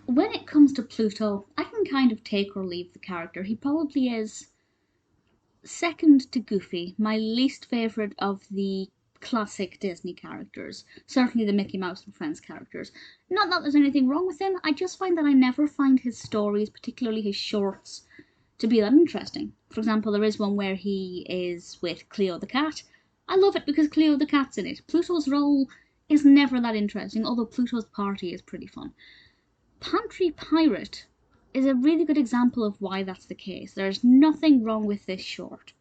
When it comes to Pluto, I can kind of take or leave the character. He probably is second to Goofy, my least favourite of the classic Disney characters. Certainly the Mickey Mouse and Friends characters. Not that there's anything wrong with him, I just find that I never find his stories, particularly his shorts, to be that interesting. For example, there is one where he is with Cleo the cat. I love it because Cleo the cat's in it. Pluto's role is never that interesting, although Pluto's party is pretty fun. Pantry Pirate is a really good example of why that's the case. There's nothing wrong with this short.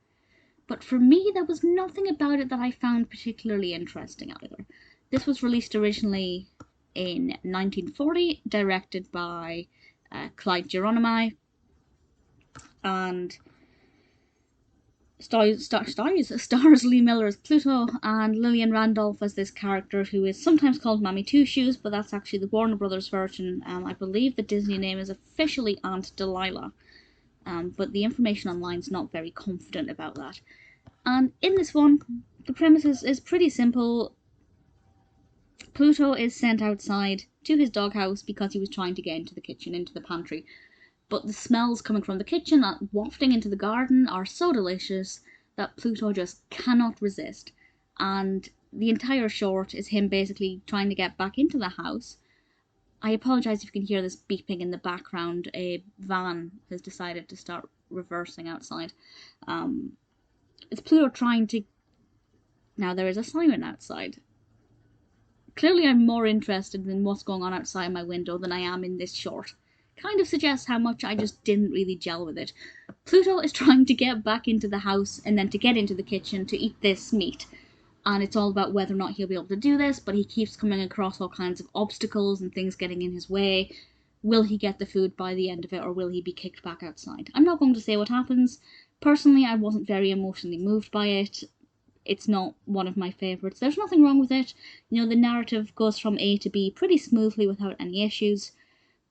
But for me, there was nothing about it that I found particularly interesting either. This was released originally in 1940, directed by Clyde Geronimi, and stars Lee Millar as Pluto and Lillian Randolph as this character who is sometimes called Mammy Two Shoes, but that's actually the Warner Brothers version. I believe the Disney name is officially Aunt Delilah, but the information online is not very confident about that. And in this one, the premise is pretty simple. Pluto is sent outside to his doghouse because he was trying to get into the kitchen, into the pantry. But the smells coming from the kitchen and wafting into the garden are so delicious that Pluto just cannot resist. And the entire short is him basically trying to get back into the house. I apologise if you can hear this beeping in the background. A van has decided to start reversing outside. It's Pluto trying to... Now there is a siren outside. Clearly I'm more interested in what's going on outside my window than I am in this short. Kind of suggests how much I just didn't really gel with it. Pluto is trying to get back into the house and then to get into the kitchen to eat this meat. And it's all about whether or not he'll be able to do this, but he keeps coming across all kinds of obstacles and things getting in his way. Will he get the food by the end of it, or will he be kicked back outside? I'm not going to say what happens. Personally, I wasn't very emotionally moved by it. It's not one of my favourites. There's nothing wrong with it. You know, the narrative goes from A to B pretty smoothly without any issues.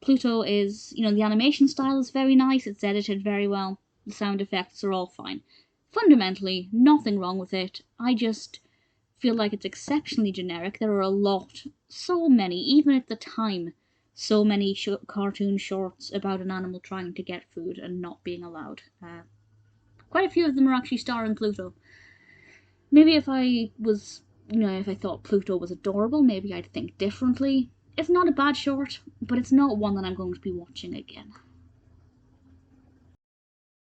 Pluto is, you know, the animation style is very nice, it's edited very well, the sound effects are all fine. Fundamentally, nothing wrong with it. I just feel like it's exceptionally generic. There are a lot, so many, even at the time, so many cartoon shorts about an animal trying to get food and not being allowed. Quite a few of them are actually starring Pluto. Maybe if I was, if I thought Pluto was adorable, maybe I'd think differently. It's not a bad short, but it's not one that I'm going to be watching again.